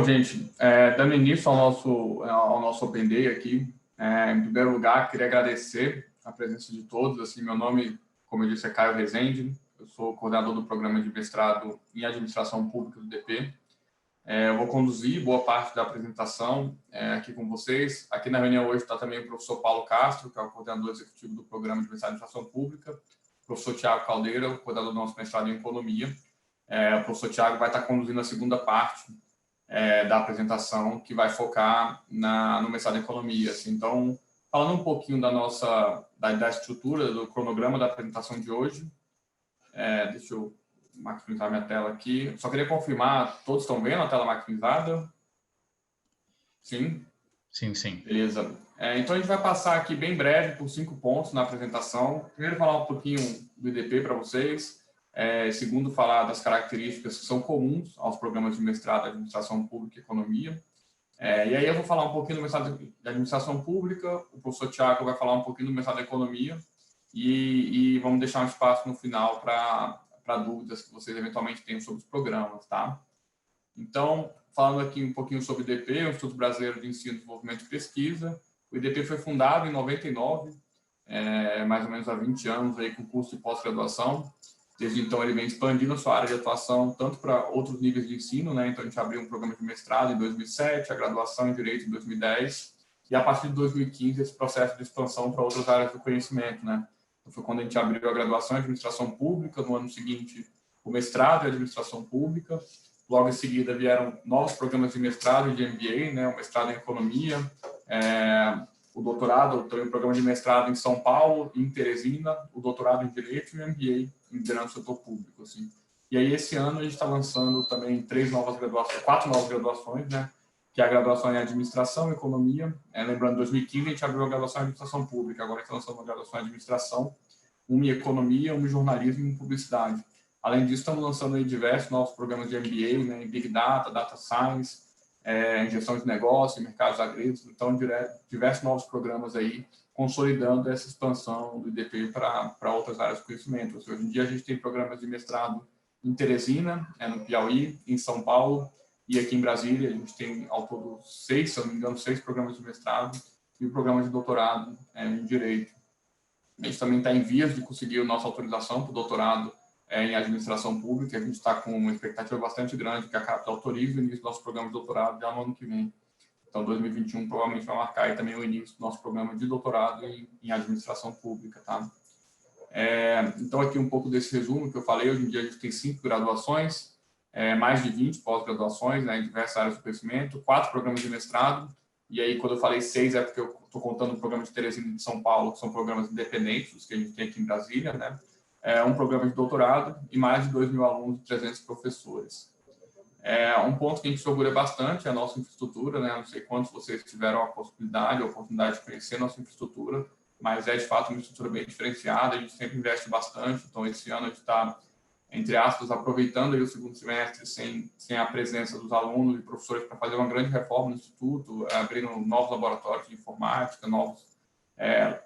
gente, dando início ao nosso Open Day aqui, em primeiro lugar, queria agradecer a presença de todos. Assim, meu nome, como eu disse, é Caio Rezende, eu sou coordenador do programa de mestrado em Administração Pública do DP. Eu vou conduzir boa parte da apresentação aqui com vocês. Aqui na reunião hoje está também o professor Paulo Castro, que é o coordenador executivo do programa de mestrado em Administração Pública, o professor Tiago Caldeira, o coordenador do nosso mestrado em Economia. O professor Tiago vai estar conduzindo a segunda parte da apresentação, que vai focar no mestrado em Economia. Assim. Então, falando um pouquinho da estrutura, do cronograma da apresentação de hoje, deixa eu maximizar minha tela aqui. Só queria confirmar, todos estão vendo a tela maximizada? Sim? Sim. Beleza. Então, a gente vai passar aqui bem breve por 5 pontos na apresentação. Primeiro, falar um pouquinho do IDP para vocês. Segundo, falar das características que são comuns aos programas de mestrado de Administração Pública e Economia. E aí eu vou falar um pouquinho do mestrado de Administração Pública, o professor Tiago vai falar um pouquinho do mestrado de Economia e vamos deixar um espaço no final para dúvidas que vocês eventualmente tenham sobre os programas, tá? Então, falando aqui um pouquinho sobre o IDP, o Instituto Brasileiro de Ensino, Desenvolvimento e Pesquisa. O IDP foi fundado em 99, mais ou menos há 20 anos, aí, com curso de pós-graduação. Desde então, ele vem expandindo a sua área de atuação tanto para outros níveis de ensino, né? Então, a gente abriu um programa de mestrado em 2007, a graduação em Direito em 2010, e a partir de 2015, esse processo de expansão para outras áreas do conhecimento, né? Então, foi quando a gente abriu a graduação em Administração Pública, no ano seguinte, o mestrado em Administração Pública. Logo em seguida, vieram novos programas de mestrado e de MBA, né? O mestrado em Economia, o doutorado, também o programa de mestrado em São Paulo, em Teresina, o doutorado em Direito e o MBA em Liderança do Setor Público. Assim. E aí, esse ano, a gente está lançando também 4 novas graduações, né? Que é a graduação em Administração e Economia. Lembrando, em 2015, a gente abriu a graduação em Administração Pública, agora a gente está lançando uma graduação em Administração, uma em Economia, uma em Jornalismo e em Publicidade. Além disso, estamos lançando aí diversos novos programas de MBA, né? Em Big Data, Data Science, em gestão de negócio, em mercados agrícolas, então diversos novos programas aí consolidando essa expansão do IDP para outras áreas do conhecimento. Hoje em dia a gente tem programas de mestrado em Teresina, no Piauí, em São Paulo e aqui em Brasília. A gente tem ao todo 6, se eu não me engano, 6 programas de mestrado e o programa de doutorado em Direito. A gente também está em vias de conseguir a nossa autorização para o doutorado em Administração Pública. A gente está com uma expectativa bastante grande que a CAPES autorize o início do nosso programa de doutorado já no ano que vem. Então, 2021 provavelmente vai marcar aí também o início do nosso programa de doutorado em Administração Pública, tá? Então, aqui um pouco desse resumo que eu falei. Hoje em dia a gente tem 5 graduações, mais de 20 pós-graduações, né, em diversas áreas do conhecimento, 4 programas de mestrado, e aí quando eu falei 6 é porque eu estou contando o programa de Teresina e de São Paulo, que são programas independentes, os que a gente tem aqui em Brasília, né? Um programa de doutorado e mais de 2.000 alunos e 300 professores. Um ponto que a gente se orgulha bastante é a nossa infraestrutura, né? Não sei quantos vocês tiveram a oportunidade de conhecer a nossa infraestrutura, mas de fato uma estrutura bem diferenciada, a gente sempre investe bastante, então esse ano a gente está, entre aspas, aproveitando aí o segundo semestre sem a presença dos alunos e professores para fazer uma grande reforma no Instituto, abrindo novos laboratórios de informática, novos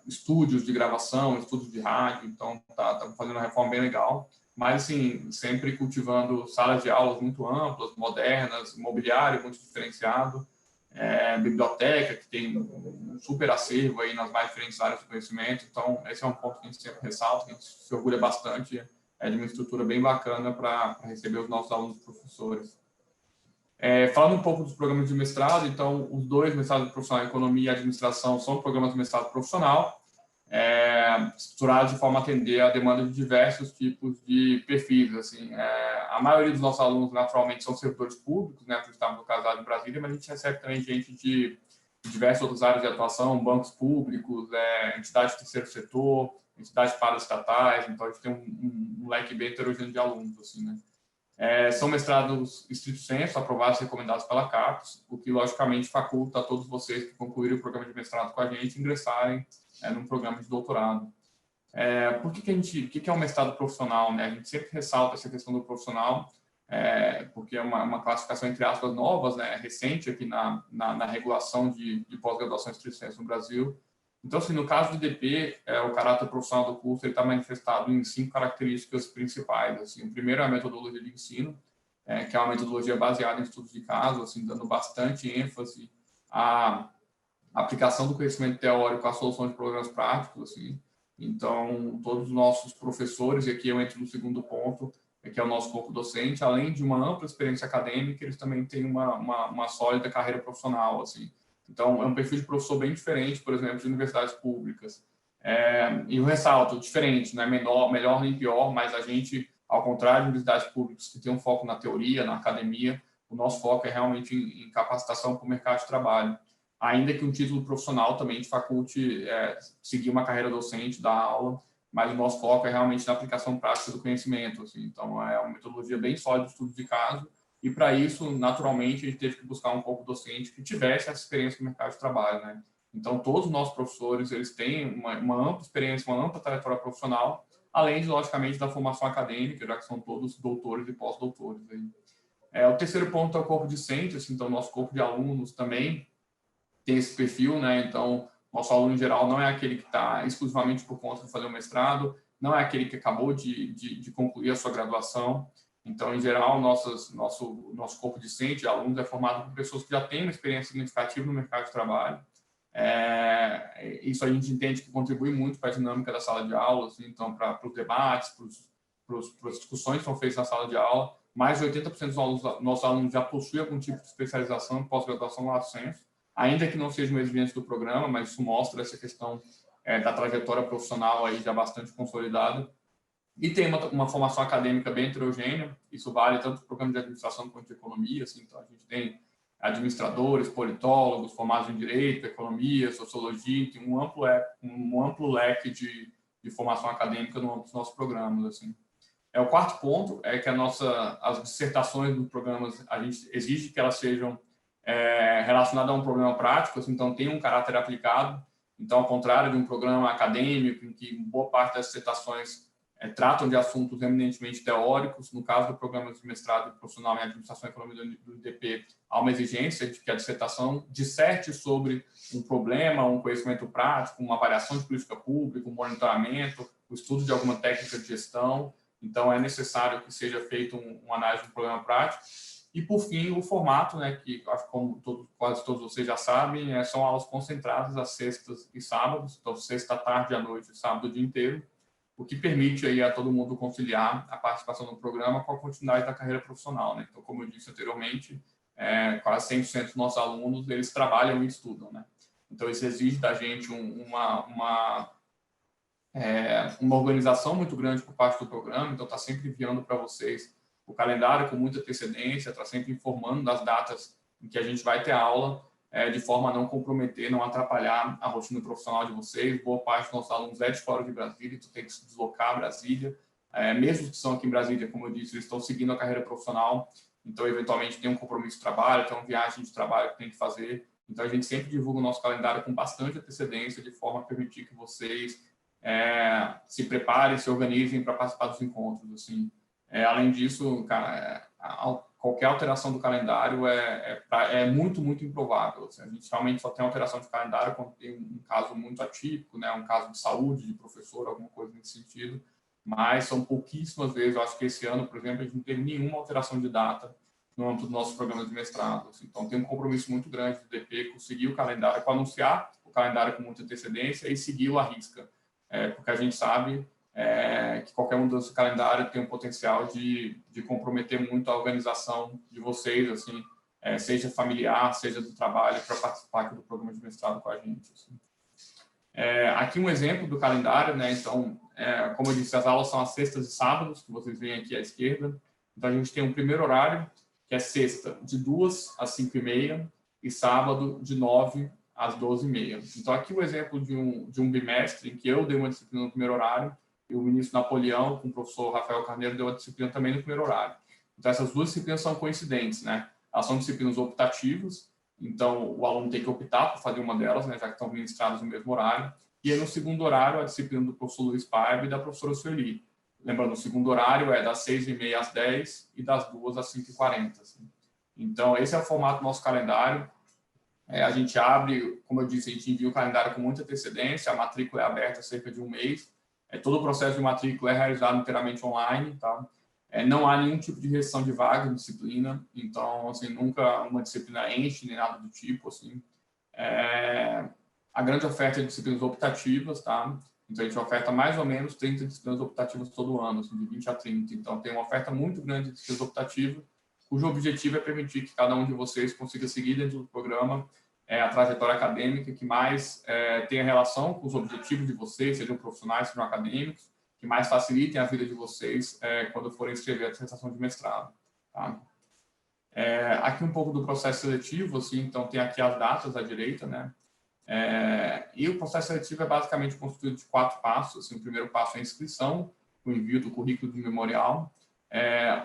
estúdios de gravação, estúdios de rádio, então tá fazendo uma reforma bem legal, mas assim, sempre cultivando salas de aulas muito amplas, modernas, mobiliário muito diferenciado, biblioteca que tem um super acervo aí nas mais diferentes áreas do conhecimento. Então esse é um ponto que a gente sempre ressalta, que a gente se orgulha bastante, de uma estrutura bem bacana para receber os nossos alunos e professores. Falando um pouco dos programas de mestrado, então, os 2 mestrados profissional em Economia e Administração são programas de mestrado profissional, estruturados de forma a atender a demanda de diversos tipos de perfis. Assim, a maioria dos nossos alunos, naturalmente, são servidores públicos, né, por estarmos localizados em Brasília, mas a gente recebe também gente de diversas outras áreas de atuação, bancos públicos, entidades do terceiro setor, entidades paraestatais, então a gente tem um leque bem heterogêneo de alunos, assim, né. São mestrados estrito sensu, aprovados e recomendados pela CAPES, o que, logicamente, faculta a todos vocês que concluírem o programa de mestrado com a gente ingressarem num programa de doutorado. O que é um mestrado profissional, né? A gente sempre ressalta essa questão do profissional, porque é uma classificação, entre aspas, novas, né? Recente aqui na regulação de pós-graduação estrito sensu no Brasil. Então, assim, no caso do IDP, o caráter profissional do curso está manifestado em 5 características principais. Assim. O primeiro é a metodologia de ensino. que é uma metodologia baseada em estudos de caso, assim, dando bastante ênfase à aplicação do conhecimento teórico à solução de problemas práticos, assim. Então, todos os nossos professores, e aqui eu entro no segundo ponto, que é o nosso corpo docente, além de uma ampla experiência acadêmica, eles também têm uma sólida carreira profissional, assim. Então, é um perfil de professor bem diferente, por exemplo, de universidades públicas. E eu ressalto, diferente, não é melhor nem pior, mas a gente, ao contrário de universidades públicas que tem um foco na teoria, na academia, o nosso foco é realmente em capacitação para o mercado de trabalho. Ainda que um título profissional também te faculte seguir uma carreira docente, dar aula, mas o nosso foco é realmente na aplicação prática do conhecimento. Assim. Então, é uma metodologia bem sólida de estudo de caso, e para isso, naturalmente, a gente teve que buscar um corpo docente que tivesse essa experiência no mercado de trabalho, né? Então, todos os nossos professores, eles têm uma ampla experiência, uma ampla trajetória profissional, além, logicamente, da formação acadêmica, já que são todos doutores e pós-doutores. O terceiro ponto é o corpo discente, assim, então, o nosso corpo de alunos também tem esse perfil, né? Então, nosso aluno em geral não é aquele que está exclusivamente por conta de fazer o mestrado, não é aquele que acabou de concluir a sua graduação. Então, em geral, nosso corpo discente de alunos é formado por pessoas que já têm uma experiência significativa no mercado de trabalho. Isso a gente entende que contribui muito para a dinâmica da sala de aula, assim, então, para os debates, para as discussões que são feitas na sala de aula. Mais de 80% dos nossos alunos já possuem algum tipo de especialização em pós-graduação no senso, ainda que não seja uma exigência do programa, mas isso mostra essa questão da trajetória profissional aí já bastante consolidada. E tem uma formação acadêmica bem heterogênea, isso vale tanto para o programa de administração quanto de economia, assim, então a gente tem administradores, politólogos, formados em direito, economia, sociologia, tem um amplo leque de formação acadêmica no âmbito dos nossos programas, assim. O quarto ponto é que as dissertações dos programas, a gente exige que elas sejam relacionadas a um problema prático, assim, então tem um caráter aplicado. Então, ao contrário de um programa acadêmico, em que boa parte das dissertações tratam de assuntos eminentemente teóricos, no caso do programa de mestrado profissional em administração e economia do IDP, há uma exigência de que a dissertação disserte sobre um problema, um conhecimento prático, uma avaliação de política pública, um monitoramento, o estudo de alguma técnica de gestão. Então, é necessário que seja feito uma análise do problema prático. E, por fim, o formato, né, que como quase todos vocês já sabem, são aulas concentradas às sextas e sábados, então sexta tarde à noite e sábado o dia inteiro, o que permite aí a todo mundo conciliar a participação no programa com a continuidade da carreira profissional, né? Então, como eu disse anteriormente, quase 100% dos nossos alunos, eles trabalham e estudam, né? Então, isso exige da gente uma organização muito grande por parte do programa, então está sempre enviando para vocês o calendário com muita antecedência, está sempre informando das datas em que a gente vai ter aula, de forma a não comprometer, não atrapalhar a rotina profissional de vocês. Boa parte dos nossos alunos é de fora de Brasília, então tem que se deslocar a Brasília. Mesmo que são aqui em Brasília, como eu disse, eles estão seguindo a carreira profissional, então eventualmente tem um compromisso de trabalho, tem uma viagem de trabalho que tem que fazer. Então a gente sempre divulga o nosso calendário com bastante antecedência, de forma a permitir que vocês se preparem, se organizem para participar dos encontros. Assim. Além disso, cara, qualquer alteração do calendário é muito, muito improvável. Assim. A gente realmente só tem alteração de calendário quando tem um caso muito atípico, né? Um caso de saúde, de professor, alguma coisa nesse sentido. Mas são pouquíssimas vezes. Eu acho que esse ano, por exemplo, a gente não teve nenhuma alteração de data no âmbito do nosso programa de mestrado. Assim. Então, tem um compromisso muito grande do DP com seguir o calendário, com anunciar o calendário com muita antecedência e segui-lo à risca. Porque a gente sabe que qualquer mudança do calendário tem um potencial de comprometer muito a organização de vocês, assim, seja familiar, seja do trabalho, para participar aqui do programa de mestrado com a gente. Assim. Aqui um exemplo do calendário, né? Então, como eu disse, as aulas são às sextas e sábados, que vocês veem aqui à esquerda. Então, a gente tem um primeiro horário, que é sexta, de 2 às 5h30, e sábado, de 9 às 12h30. Então, aqui o exemplo de um bimestre em que eu dei uma disciplina no primeiro horário e o ministro Napoleão, com o professor Rafael Carneiro, deu a disciplina também no primeiro horário. Então, essas duas disciplinas são coincidentes, né? Elas são disciplinas optativas, então o aluno tem que optar por fazer uma delas, né, já que estão ministradas no mesmo horário. E aí, no segundo horário, a disciplina do professor Luiz Paiva e da professora Sueli. Lembrando, o segundo horário é das 6h30 às 10 e das 2 às 5h40. Assim. Então, esse é o formato do nosso calendário. A gente abre, como eu disse, a gente envia o calendário com muita antecedência, a matrícula é aberta há cerca de um mês. Todo o processo de matrícula é realizado inteiramente online, tá? Não há nenhum tipo de restrição de vaga em disciplina, então, assim, nunca uma disciplina enche, nem nada do tipo, assim. A grande oferta é de disciplinas optativas, tá? Então, a gente oferta mais ou menos 30 disciplinas optativas todo ano, assim, de 20 a 30. Então, tem uma oferta muito grande de disciplinas optativas, cujo objetivo é permitir que cada um de vocês consiga seguir dentro do programa a trajetória acadêmica que mais tenha relação com os objetivos de vocês, sejam profissionais, sejam acadêmicos, que mais facilitem a vida de vocês quando forem escrever a dissertação de mestrado. Tá? Aqui um pouco do processo seletivo, assim, então tem aqui as datas à direita, né? E o processo seletivo é basicamente constituído de 4 passos. Assim, o primeiro passo é a inscrição, o envio do currículo do memorial.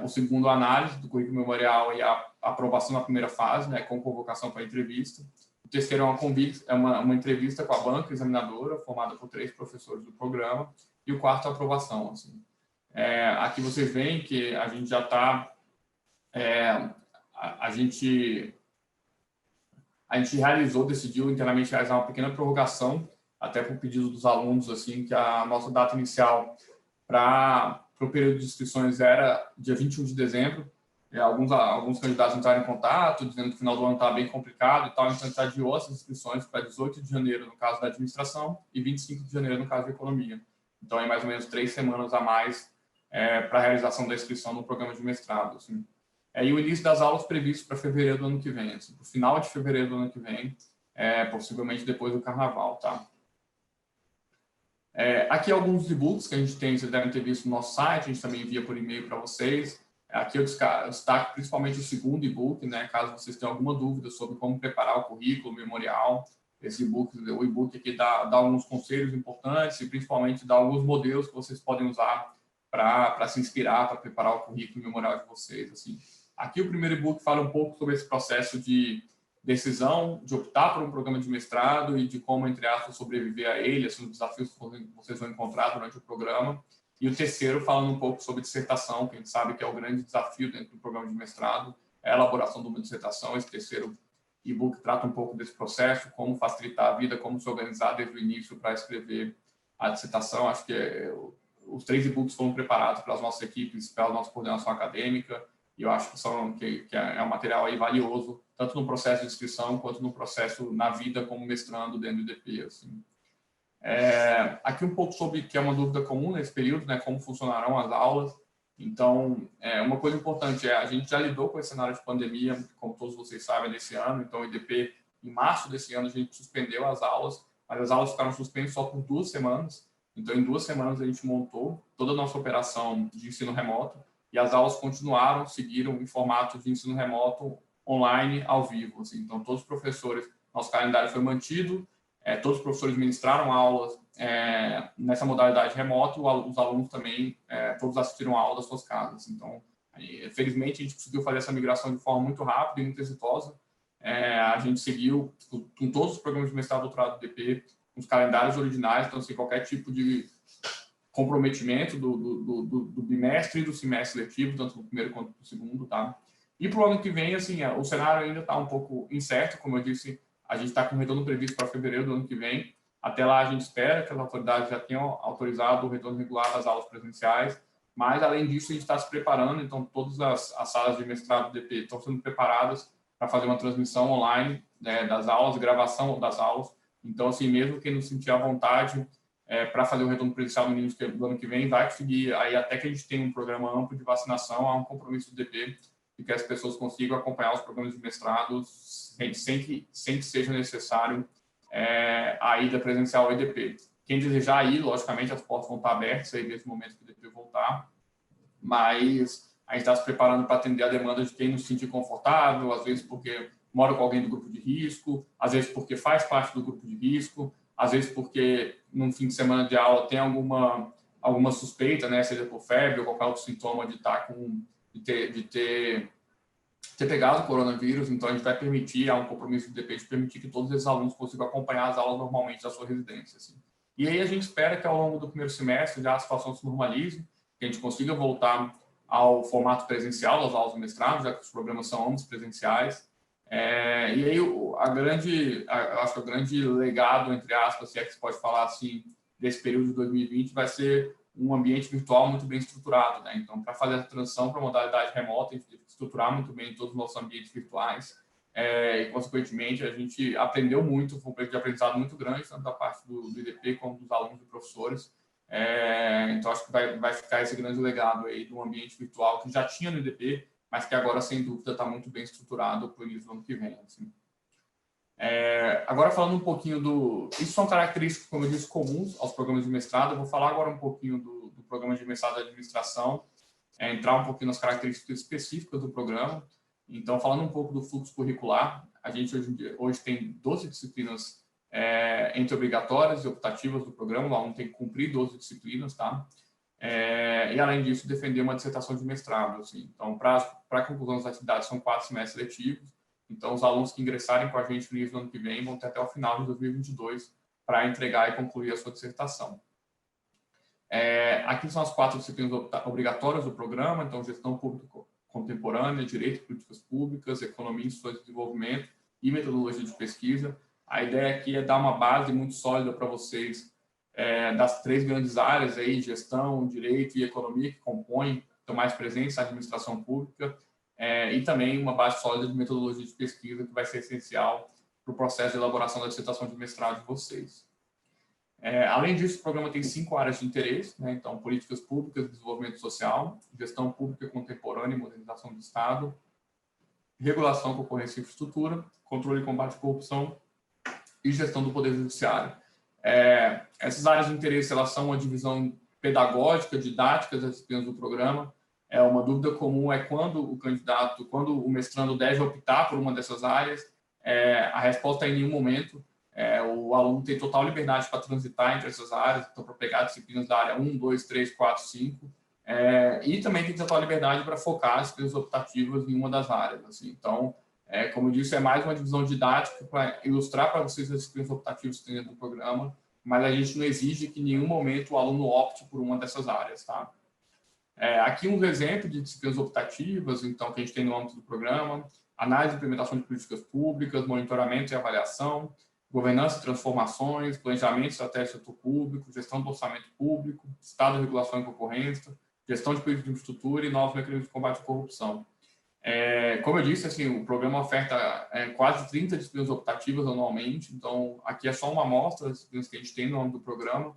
O segundo, a análise do currículo memorial e a aprovação na primeira fase, né, com convocação para entrevista. O terceiro é uma entrevista com a banca examinadora, formada por 3 professores do programa. E o quarto, a aprovação. Assim. Aqui vocês veem que a gente já está... A gente decidiu inteiramente realizar uma pequena prorrogação, até por pedido dos alunos, assim, que a nossa data inicial para o período de inscrições era dia 21 de dezembro. Alguns candidatos entraram em contato, dizendo que o final do ano estava bem complicado e tal, então a gente adiou essas inscrições para 18 de janeiro, no caso da administração, e 25 de janeiro, no caso da economia. Então, é mais ou menos 3 semanas a mais para a realização da inscrição no programa de mestrado. Assim. E o início das aulas previsto para fevereiro do ano que vem, assim, para o final de fevereiro do ano que vem, possivelmente depois do carnaval, tá? Aqui alguns e-books que a gente tem, vocês devem ter visto no nosso site, a gente também envia por e-mail para vocês. Aqui eu destaco principalmente o segundo e-book, né, caso vocês tenham alguma dúvida sobre como preparar o currículo, o memorial. O e-book aqui dá alguns conselhos importantes e principalmente dá alguns modelos que vocês podem usar para se inspirar, para preparar o currículo e memorial de vocês. Assim. Aqui o primeiro e-book fala um pouco sobre esse processo de decisão, de optar por um programa de mestrado e de como, entre aspas, sobreviver a ele, assim, os desafios que vocês vão encontrar durante o programa. E o terceiro falando um pouco sobre dissertação, que a gente sabe que é o grande desafio dentro do programa de mestrado, é a elaboração de uma dissertação. Esse terceiro e-book trata um pouco desse processo, como facilitar a vida, como se organizar desde o início para escrever a dissertação. Acho que os 3 e-books foram preparados pelas nossas equipes, pela nossa coordenação acadêmica, e eu acho que é um material aí valioso, tanto no processo de inscrição, quanto no processo na vida como mestrando dentro do IDP. Assim. Aqui um pouco sobre, que é uma dúvida comum nesse período, né, como funcionarão as aulas. Então, uma coisa importante a gente já lidou com esse cenário de pandemia, como todos vocês sabem, nesse ano. Então, o IDP, em março desse ano, a gente suspendeu as aulas, mas as aulas ficaram suspensas só por 2 semanas. Então, em 2 semanas, a gente montou toda a nossa operação de ensino remoto e as aulas seguiram em formato de ensino remoto online, ao vivo. Assim. Então, todos os professores, nosso calendário foi mantido, todos os professores ministraram aulas nessa modalidade remota, os alunos também, todos assistiram a aula das suas casas. Então, felizmente, a gente conseguiu fazer essa migração de forma muito rápida e muito exitosa. A gente seguiu com todos os programas de mestrado e doutorado do DP, com os calendários originais, então, sem qualquer tipo de comprometimento do bimestre e do semestre letivo, tanto no primeiro quanto no segundo, tá? E para o ano que vem, assim, o cenário ainda está um pouco incerto, como eu disse, a gente está com o retorno previsto para fevereiro do ano que vem. Até lá, a gente espera que as autoridades já tenham autorizado o retorno regular das aulas presenciais, mas, além disso, a gente está se preparando, então, todas as salas de mestrado do DP estão sendo preparadas para fazer uma transmissão online das aulas, gravação das aulas. Então, assim, mesmo quem não sentir à vontade para fazer o retorno presencial no início do ano que vem, vai conseguir, aí até que a gente tenha um programa amplo de vacinação, há um compromisso do DP de que as pessoas consigam acompanhar os programas de mestrado sem que seja necessário a ida presencial ao IDP. Quem desejar ir, logicamente, as portas vão estar abertas aí nesse momento que o IDP voltar, mas a gente está se preparando para atender a demanda de quem não se sentir confortável, às vezes porque mora com alguém do grupo de risco, às vezes porque faz parte do grupo de risco, às vezes porque num fim de semana de aula tem alguma suspeita, né, seja por febre ou qualquer outro sintoma de ter pegado o coronavírus. Então a gente vai permitir, há um compromisso do DP de permitir que todos esses alunos consigam acompanhar as aulas normalmente da sua residência. Assim. E aí a gente espera que ao longo do primeiro semestre já a situação se normalize, que a gente consiga voltar ao formato presencial das aulas de mestrado, já que os programas são ambos presenciais. E aí eu acho que o grande legado, entre aspas, se é que se pode falar assim, desse período de 2020 vai ser um ambiente virtual muito bem estruturado, né? Então, para fazer a transição para a modalidade remota, a gente teve que estruturar muito bem todos os nossos ambientes virtuais e, consequentemente, a gente aprendeu muito, foi um período de aprendizado muito grande, tanto da parte do IDP como dos alunos e professores. Então, acho que vai ficar esse grande legado aí do ambiente virtual que já tinha no IDP, mas que agora, sem dúvida, está muito bem estruturado para o início do ano que vem. Assim. Agora, falando um pouquinho Isso são características, como eu disse, comuns aos programas de mestrado. Eu vou falar agora um pouquinho do programa de mestrado de administração, entrar um pouquinho nas características específicas do programa. Então, falando um pouco do fluxo curricular, a gente hoje tem 12 disciplinas entre obrigatórias e optativas do programa. O aluno tem que cumprir 12 disciplinas, tá? E, além disso, defender uma dissertação de mestrado. Assim. Então, para a conclusão das atividades, são 4 semestres letivos. Então, os alunos que ingressarem com a gente no início do ano que vem vão ter até o final de 2022 para entregar e concluir a sua dissertação. Aqui são as 4 disciplinas obrigatórias do programa. Então, gestão pública contemporânea, direito e políticas públicas, economia, instituições de desenvolvimento e metodologia de pesquisa. A ideia aqui é dar uma base muito sólida para vocês das 3 grandes áreas aí, gestão, direito e economia, que compõem, estão mais presentes na administração pública, e também uma base sólida de metodologia de pesquisa, que vai ser essencial para o processo de elaboração da dissertação de mestrado de vocês. Além disso, o programa tem 5 áreas de interesse, né? Então, políticas públicas, desenvolvimento social, gestão pública contemporânea e modernização do Estado, regulação, concorrência e infraestrutura, controle e combate à corrupção e gestão do Poder Judiciário. Essas áreas de interesse, elas são uma divisão pedagógica, didática das disciplinas do programa. Uma dúvida comum é quando o mestrando deve optar por uma dessas áreas. A resposta é em nenhum momento. O aluno tem total liberdade para transitar entre essas áreas, então para pegar disciplinas da área 1, 2, 3, 4, 5, e também tem total liberdade para focar as disciplinas optativas em uma das áreas. Assim. Então, como eu disse, é mais uma divisão didática para ilustrar para vocês as disciplinas optativas que tem dentro do programa, mas a gente não exige que em nenhum momento o aluno opte por uma dessas áreas. Tá? Aqui uns exemplos de disciplinas optativas, então, que a gente tem no âmbito do programa: análise e implementação de políticas públicas, monitoramento e avaliação, governança e transformações, planejamento estratégico do setor público, gestão do orçamento público, estado de regulação e concorrência, gestão de política de infraestrutura e novos mecanismos de combate à corrupção. Como eu disse, assim, o programa oferta quase 30 disciplinas optativas anualmente, então aqui é só uma amostra das disciplinas que a gente tem no âmbito do programa.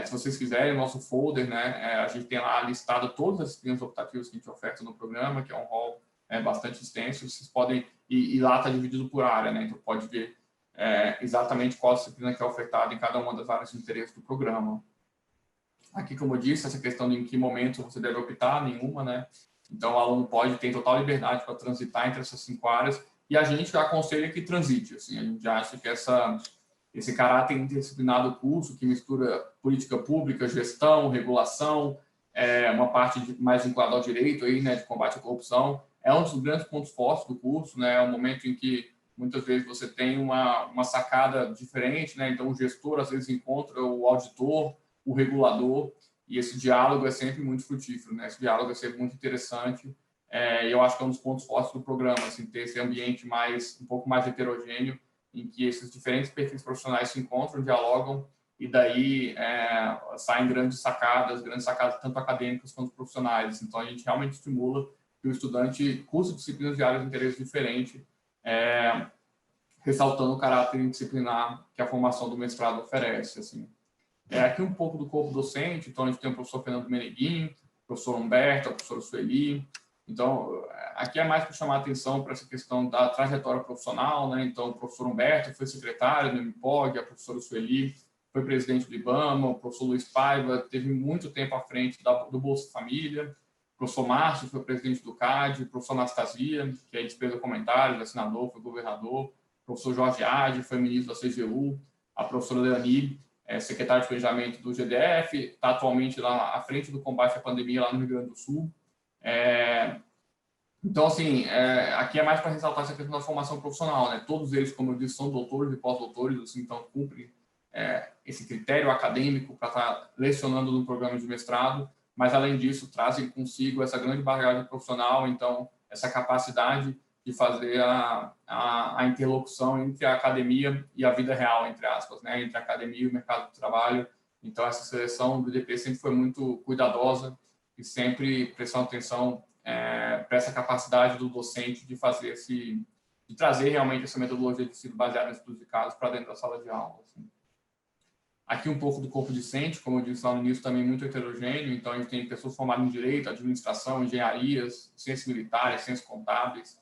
Se vocês quiserem, o nosso folder, né, a gente tem lá listado todas as disciplinas optativas que a gente oferta no programa, que é um rol bastante extenso. Vocês podem, e lá está dividido por área, né, então pode ver exatamente qual disciplina que é ofertada em cada uma das áreas de interesse do programa. Aqui, como eu disse, essa questão de em que momento você deve optar, nenhuma, né? Então, o aluno ter total liberdade para transitar entre essas 5 áreas, e a gente aconselha que transite. Assim, a gente acha que esse caráter interdisciplinar do curso, que mistura política pública, gestão, regulação, uma parte mais vinculada ao direito, aí, né, de combate à corrupção, é um dos grandes pontos fortes do curso, né? É um momento em que muitas vezes você tem uma sacada diferente, né? Então, o gestor, às vezes, encontra o auditor, o regulador, e esse diálogo é sempre muito frutífero, né? Esse diálogo é sempre muito interessante, e eu acho que é um dos pontos fortes do programa, assim, ter esse ambiente um pouco mais heterogêneo, em que esses diferentes perfis profissionais se encontram, dialogam, e daí saem grandes sacadas tanto acadêmicas quanto profissionais. Então, a gente realmente estimula que o estudante curse disciplinas de áreas de interesse diferentes, ressaltando o caráter interdisciplinar que a formação do mestrado oferece. Assim. Aqui um pouco do corpo docente, então a gente tem o professor Fernando Meneguin, o professor Humberto, a professora Sueli. Então, aqui é mais para chamar a atenção para essa questão da trajetória profissional, né? Então, o professor Humberto foi secretário do MPOG, a professora Sueli foi presidente do IBAMA, o professor Luiz Paiva teve muito tempo à frente do Bolsa Família, o professor Márcio foi presidente do CAD, o professor Anastasia, que é despesa comentários, assinador, foi governador, o professor Jorge Ade foi ministro da CGU, a professora Leani, secretária de planejamento do GDF, está atualmente lá à frente do combate à pandemia lá no Rio Grande do Sul. Então, assim, aqui é mais para ressaltar essa questão da formação profissional, né? Todos eles, como eu disse, são doutores e pós-doutores, assim, então cumprem esse critério acadêmico para estar lecionando no programa de mestrado, mas, além disso, trazem consigo essa grande bagagem profissional, então, essa capacidade de fazer a interlocução entre a academia e a vida real, entre aspas, né? Entre a academia e o mercado de trabalho, Então, essa seleção do IDP sempre foi muito cuidadosa e sempre prestando atenção para essa capacidade do docente de fazer de trazer realmente essa metodologia de ensino baseada em estudos de casos para dentro da sala de aula. Assim. Aqui um pouco do corpo docente, como eu disse lá no início, também muito heterogêneo. Então, a gente tem pessoas formadas em direito, administração, engenharias, ciências militares, ciências contábeis,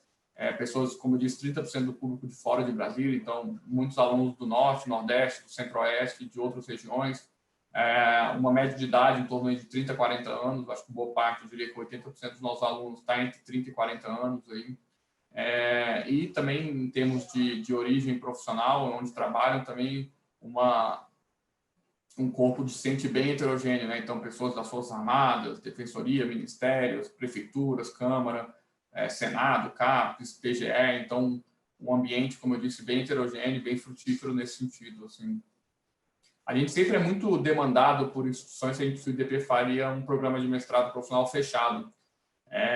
pessoas, como eu disse, 30% do público de fora de Brasília, então muitos alunos do Norte, Nordeste, do Centro-Oeste, de outras regiões, uma média de idade em torno de 30 a 40 anos, acho que boa parte, eu diria que 80% dos nossos alunos está entre 30 e 40 anos aí. E também em termos de origem profissional, onde trabalham também um corpo docente bem heterogêneo, né? Então pessoas das Forças Armadas, Defensoria, Ministérios, Prefeituras, Câmara, Senado, CAPES, PGE, então um ambiente, como eu disse, bem heterogêneo, bem frutífero nesse sentido, assim. A gente sempre é muito demandado por instituições se o IDP faria um programa de mestrado profissional fechado,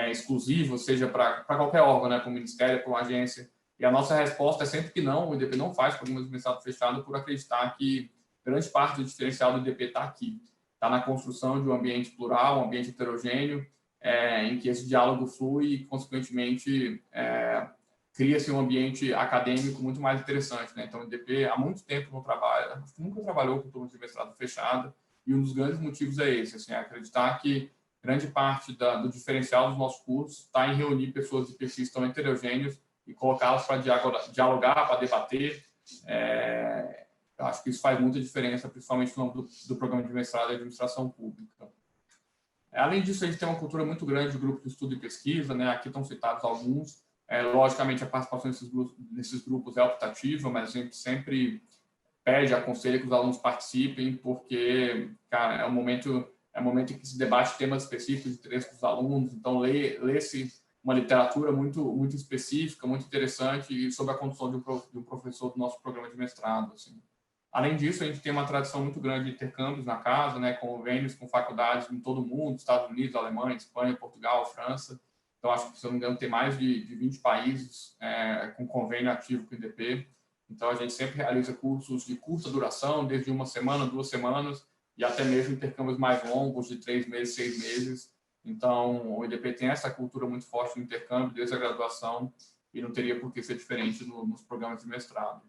exclusivo, seja para qualquer órgão, né, para o Ministério, para uma agência. E a nossa resposta é sempre que não, o IDP não faz programa de mestrado fechado por acreditar que grande parte do diferencial do IDP está aqui. Está na construção de um ambiente plural, um ambiente heterogêneo, em que esse diálogo flui e, consequentemente, cria-se um ambiente acadêmico muito mais interessante, né? Então, o IDP há muito tempo não trabalha, nunca trabalhou com turma de mestrado fechado, e um dos grandes motivos é esse, assim, acreditar que grande parte do diferencial dos nossos cursos está em reunir pessoas de perfis tão heterogêneos e colocá-las para dialogar, para debater. Eu acho que isso faz muita diferença, principalmente no âmbito do programa de mestrado em administração pública. Além disso, a gente tem uma cultura muito grande de grupos de estudo e pesquisa, né? Aqui estão citados alguns. Logicamente, a participação nesses grupos é optativa, mas a gente sempre pede, aconselha que os alunos participem, porque, cara, é um momento em que se debate temas específicos de interesse dos alunos. Então, lê-se uma literatura muito específica, muito interessante, e sob a condução de um professor do nosso programa de mestrado, assim. Além disso, a gente tem uma tradição muito grande de intercâmbios na casa, né, convênios com faculdades em todo o mundo, Estados Unidos, Alemanha, Espanha, Portugal, França. Então, acho que, se eu não me engano, tem mais de 20 países com convênio ativo com o IDP. Então, a gente sempre realiza cursos de curta duração, desde 1 semana, 2 semanas, e até mesmo intercâmbios mais longos, de 3 meses, 6 meses. Então, o IDP tem essa cultura muito forte no intercâmbio, desde a graduação, e não teria por que ser diferente nos programas de mestrado.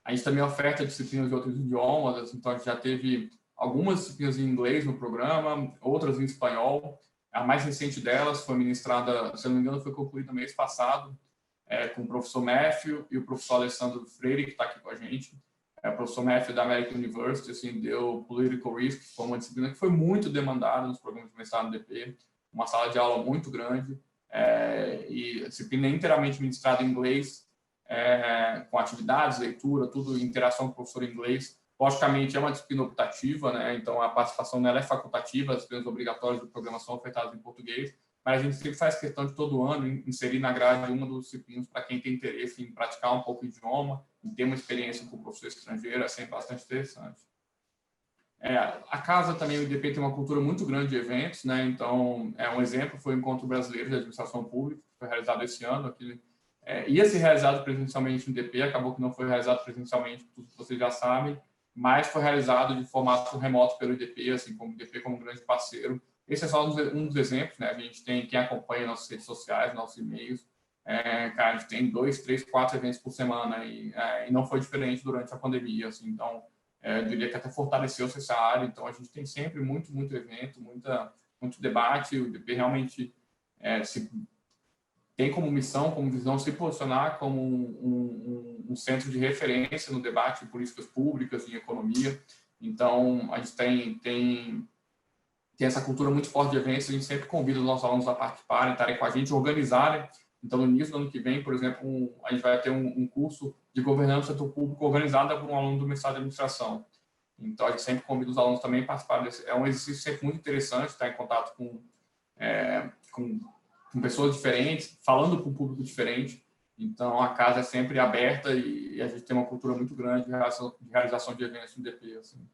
A gente também oferta disciplinas de outros idiomas, então a gente já teve algumas disciplinas em inglês no programa, outras em espanhol. A mais recente delas foi ministrada, se eu não me engano, foi concluída mês passado, com o professor Matthew e o professor Alessandro Freire, que está aqui com a gente. O professor Matthew da American University, assim, deu Political Risk, que foi uma disciplina que foi muito demandada nos programas de mestrado no DP, uma sala de aula muito grande, e a disciplina inteiramente ministrada em inglês, com atividades, leitura, tudo, interação com o professor em inglês. Logicamente, é uma disciplina optativa, né? Então a participação nela é facultativa, as disciplinas obrigatórias do programa são ofertadas em português, mas a gente sempre faz questão de todo ano inserir na grade uma das disciplinas para quem tem interesse em praticar um pouco o idioma, em ter uma experiência com o professor estrangeiro, é sempre bastante interessante. A casa também, o IDP tem uma cultura muito grande de eventos, né? Então, um exemplo foi o Encontro Brasileiro de Administração Pública, que foi realizado esse ano, aqui. Ia ser realizado presencialmente no IDP, acabou que não foi realizado presencialmente, tudo que vocês já sabem, mas foi realizado de formato remoto pelo IDP, assim como o IDP como um grande parceiro. Esse é só um dos exemplos, né? A gente tem, quem acompanha nossas redes sociais, nossos e-mails, cara, a gente tem 2, 3, 4 eventos por semana e não foi diferente durante a pandemia, assim. Então, eu diria que até fortaleceu-se essa área. Então, a gente tem sempre muito evento, muito debate. O IDP realmente tem como missão, como visão, se posicionar como um centro de referência no debate de políticas públicas, em economia. Então, a gente tem essa cultura muito forte de eventos, a gente sempre convida os nossos alunos a participarem, estarem com a gente, organizarem. Então, no início do ano que vem, por exemplo, a gente vai ter um curso de governança do setor público organizado por um aluno do mestrado de administração. Então, a gente sempre convida os alunos também a participarem desse. É um exercício sempre muito interessante, estar em contato com pessoas diferentes, falando com um público diferente. Então, a casa é sempre aberta e a gente tem uma cultura muito grande de realização de eventos no DP. Assim.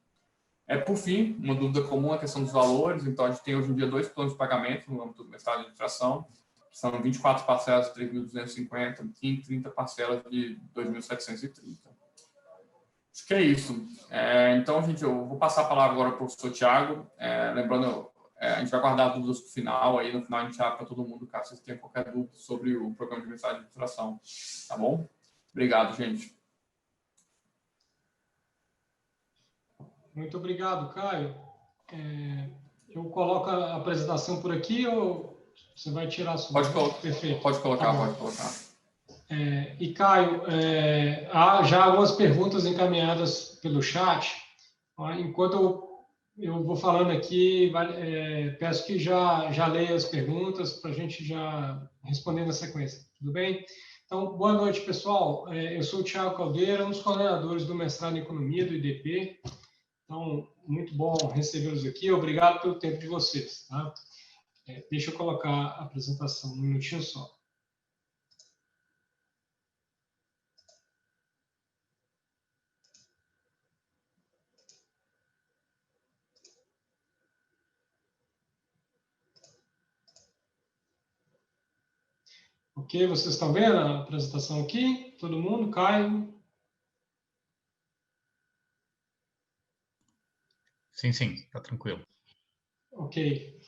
Por fim, uma dúvida comum é a questão dos valores. Então, a gente tem hoje em dia 2 planos de pagamento no âmbito do mestrado de administração, que são 24 parcelas de 3.250 e 30 parcelas de 2.730. Acho que é isso. Então, gente, eu vou passar a palavra agora para o professor Thiago. Lembrando, a gente vai guardar as dúvidas para o final, aí no final a gente abre para todo mundo, caso vocês tenham qualquer dúvida sobre o programa de mestrado de administração. Tá bom? Obrigado, gente. Muito obrigado, Caio. Eu coloco a apresentação por aqui ou você vai tirar a sua? Perfeito. Pode colocar, tá, pode colocar. E, Caio, há já algumas perguntas encaminhadas pelo chat. Enquanto eu vou falando aqui, peço que já leia as perguntas para a gente já responder na sequência. Tudo bem? Então, boa noite, pessoal. Eu sou o Thiago Caldeira, um dos coordenadores do mestrado em Economia do IDP. Então, muito bom recebê-los aqui. Obrigado pelo tempo de vocês. Tá? Deixa eu colocar a apresentação um minutinho só. Ok, vocês estão vendo a apresentação aqui? Todo mundo? Caio? Sim, está tranquilo. Ok.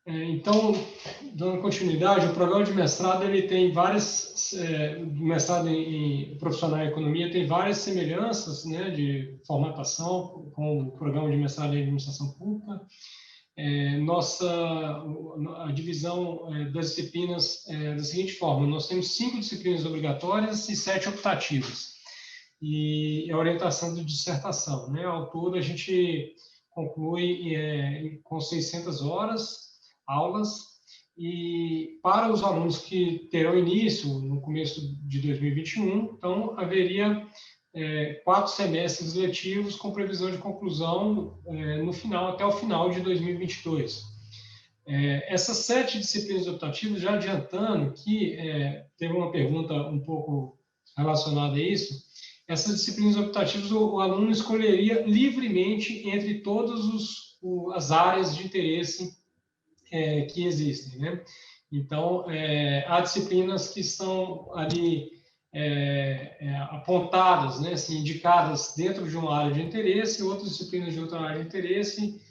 Então, dando continuidade, o programa de mestrado ele tem várias, mestrado em profissional em economia tem várias semelhanças, né, de formatação com o programa de mestrado em administração pública. A divisão das disciplinas é da seguinte forma: nós temos 5 disciplinas obrigatórias e 7 optativas, e a orientação de dissertação, né? Ao todo, a gente conclui com 600 aulas, e para os alunos que terão início no começo de 2021, então haveria 4 semestres letivos com previsão de conclusão no final, até o final de 2022. Essas 7 disciplinas optativas, já adiantando que teve uma pergunta um pouco relacionada a isso, essas disciplinas optativas o aluno escolheria livremente entre todas as áreas de interesse que existem, né? Então, há disciplinas que estão ali apontadas, né, assim, indicadas dentro de uma área de interesse, outras disciplinas de outra área de interesse,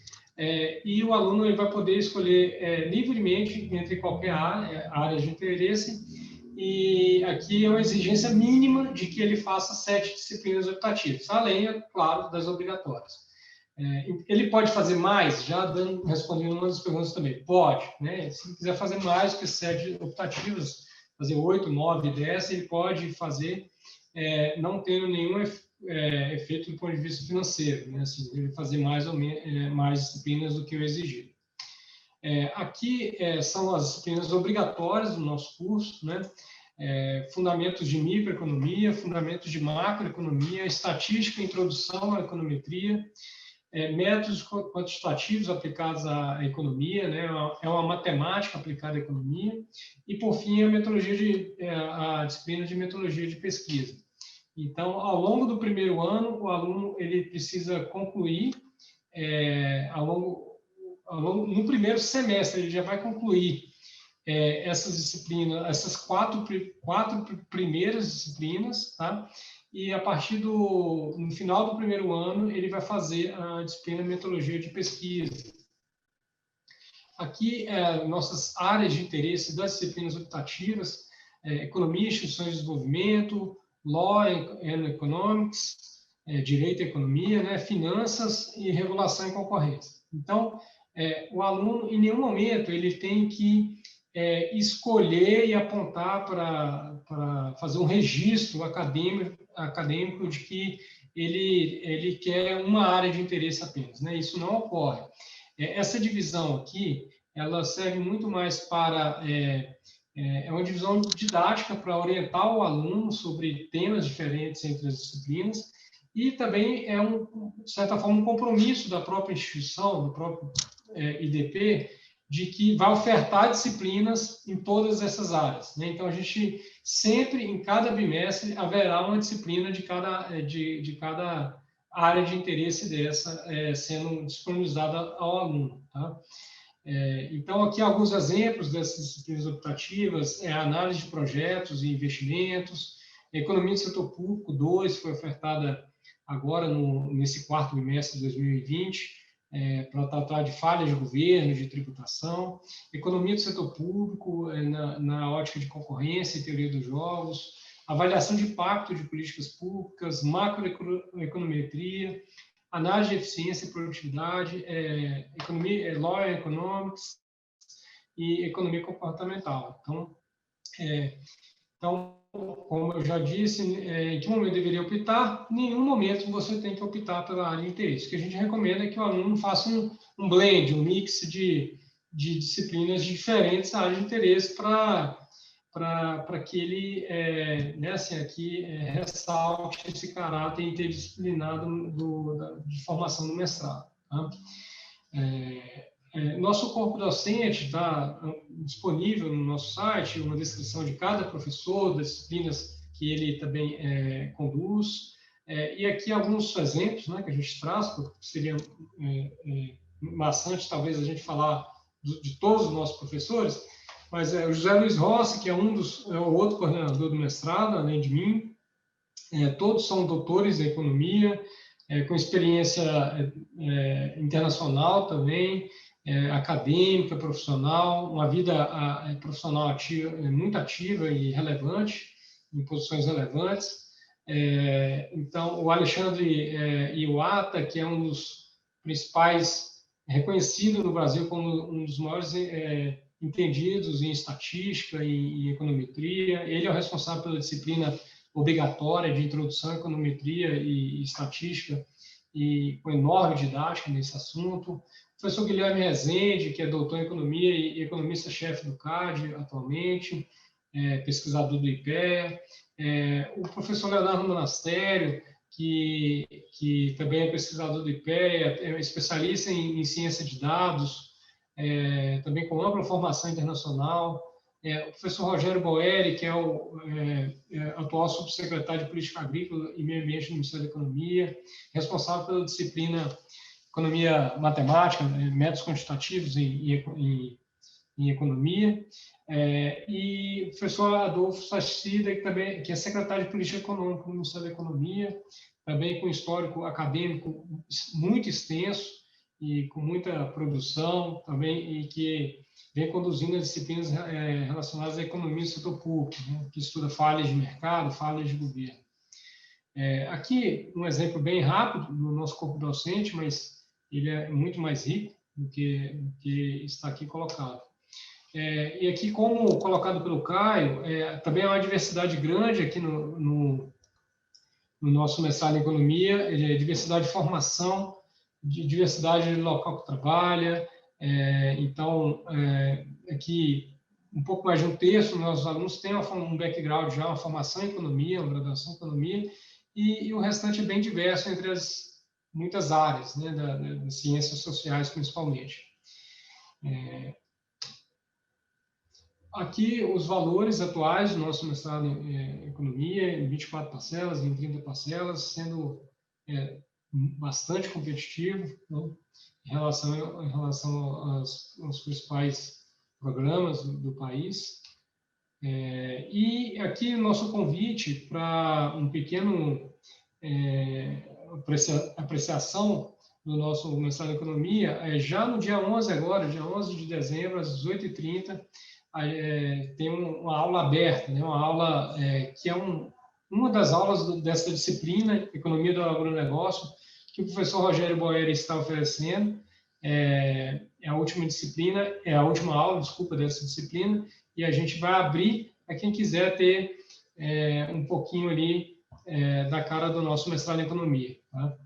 e o aluno ele vai poder escolher livremente entre qualquer área de interesse, e aqui é uma exigência mínima de que ele faça 7 disciplinas optativas, além, é claro, das obrigatórias. Ele pode fazer mais, já respondendo uma das perguntas também. Pode, né? Se quiser fazer mais que 7 optativas, fazer 8, 9, 10, ele pode fazer, não tendo nenhum efeito do ponto de vista financeiro, né? Assim, ele fazer mais disciplinas do que o exigido. Aqui são as disciplinas obrigatórias do nosso curso, né? Fundamentos de microeconomia, fundamentos de macroeconomia, estatística, introdução à econometria, métodos quantitativos aplicados à economia, né? É uma matemática aplicada à economia, e, por fim, a disciplina de metodologia de pesquisa. Então, ao longo do primeiro ano, o aluno ele precisa concluir, no primeiro semestre, ele já vai concluir essas disciplinas, essas quatro primeiras disciplinas, tá? E a partir no final do primeiro ano, ele vai fazer a disciplina de metodologia de pesquisa. Aqui, nossas áreas de interesse das disciplinas optativas: economia, instituições de desenvolvimento, law and economics, direito e economia, né, finanças e regulação e concorrência. Então, o aluno, em nenhum momento, ele tem que escolher e apontar para fazer um registro acadêmico de que ele quer uma área de interesse apenas, né? Isso não ocorre. Essa divisão aqui, ela serve muito mais para... É uma divisão didática para orientar o aluno sobre temas diferentes entre as disciplinas, e também de certa forma, um compromisso da própria instituição, do próprio IDP, de que vai ofertar disciplinas em todas essas áreas, né? Então, a gente sempre, em cada bimestre, haverá uma disciplina de cada área de interesse dessa sendo disponibilizada ao aluno, tá? Então, aqui alguns exemplos dessas disciplinas optativas: análise de projetos e investimentos, Economia do Setor Público 2 foi ofertada agora nesse quarto bimestre de 2020, para tratar de falhas de governo, de tributação. Economia do Setor Público na ótica de concorrência e teoria dos jogos, avaliação de impacto de políticas públicas, macroeconometria, análise de eficiência e produtividade, Law and Economics e economia comportamental. Então, como eu já disse, em que momento deveria optar? Em nenhum momento você tem que optar pela área de interesse. O que a gente recomenda é que o aluno faça um blend, um mix de disciplinas diferentes à área de interesse para que ele, ressalte esse caráter interdisciplinado de formação no mestrado. Tá? Nosso corpo docente está disponível no nosso site, uma descrição de cada professor, das disciplinas que ele também conduz, e aqui alguns exemplos, né, que a gente traz, porque seria maçante talvez a gente falar de todos os nossos professores, mas o José Luiz Rossi, que é o outro coordenador do mestrado, além de mim, todos são doutores em economia, com experiência internacional também, acadêmica, profissional, uma vida profissional ativa, muito ativa e relevante, em posições relevantes. Então, o Alexandre Iwata, que é um dos principais, reconhecido no Brasil como um dos maiores entendidos em estatística e em econometria, ele é o responsável pela disciplina obrigatória de introdução à econometria e estatística, e com enorme didática nesse assunto. O professor Guilherme Rezende, que é doutor em economia e economista-chefe do CAD atualmente, pesquisador do IPEA. O professor Leonardo Monastério, que também é pesquisador do IPEA, é especialista em ciência de dados, também com ampla formação internacional. O professor Rogério Boeri, que é o atual subsecretário de Política Agrícola e Meio Ambiente do Ministério da Economia, responsável pela disciplina Economia Matemática, métodos quantitativos em Economia, e o professor Adolfo Sachida, que é secretário de Política Econômica do Ministério da Economia, também com histórico acadêmico muito extenso e com muita produção também, e que vem conduzindo as disciplinas relacionadas à economia do setor público, né, que estuda falhas de mercado, falhas de governo. Aqui, um exemplo bem rápido do nosso corpo docente, mas ele é muito mais rico do que está aqui colocado. E aqui, como colocado pelo Caio, também há uma diversidade grande aqui no nosso mestrado em economia, diversidade de formação, diversidade de local que trabalha. Então, aqui, um pouco mais de um terço dos nossos alunos têm um background já, uma formação em economia, uma graduação em economia, e o restante é bem diverso entre as muitas áreas, né, das ciências sociais, principalmente. Aqui, os valores atuais do nosso mestrado em economia, em 24 parcelas, em 30 parcelas, sendo bastante competitivo, né, em relação aos principais programas do país. E aqui, o nosso convite para um pequeno apreciação do nosso mestrado em economia, já no dia 11 agora, dia 11 de dezembro, às 18h30, tem uma aula aberta, né? Uma aula que é uma das aulas dessa disciplina, Economia do Agronegócio, que o professor Rogério Boeri está oferecendo. É a última disciplina, é a última aula, desculpa, dessa disciplina, e a gente vai abrir para quem quiser ter um pouquinho ali da cara do nosso mestrado em Economia. Tá?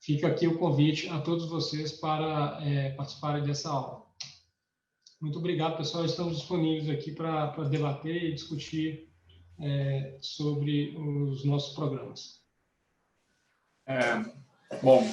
Fica aqui o convite a todos vocês para participarem dessa aula. Muito obrigado, pessoal. Estamos disponíveis aqui para debater e discutir sobre os nossos programas. Bom,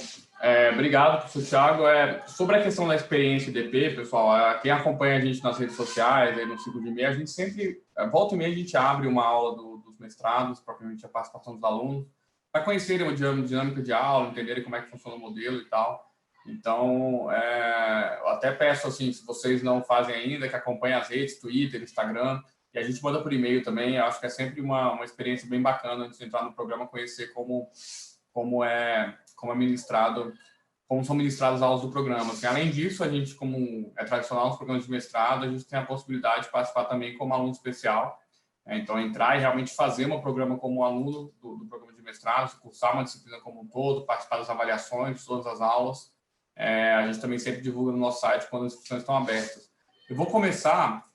obrigado, professor Thiago. Sobre a questão da experiência IDP, pessoal, quem acompanha a gente nas redes sociais, aí no ciclo de e-mail, a gente sempre, volta e meia, a gente abre uma aula dos mestrados, propriamente a participação dos alunos, para conhecerem a dinâmica de aula, entenderem como é que funciona o modelo e tal. Então, eu até peço, assim, se vocês não fazem ainda, que acompanhem as redes, Twitter, Instagram, E a gente manda por e-mail também. Eu acho que é sempre uma experiência bem bacana antes de entrar no programa, conhecer como são ministradas as aulas do programa. Assim, além disso, a gente, como é tradicional nos programas de mestrado, a gente tem a possibilidade de participar também como aluno especial. Então, entrar e realmente fazer um programa como aluno do programa de mestrado, cursar uma disciplina como um todo, participar das avaliações, de todas as aulas. A gente também sempre divulga no nosso site quando as inscrições estão abertas. Eu vou começar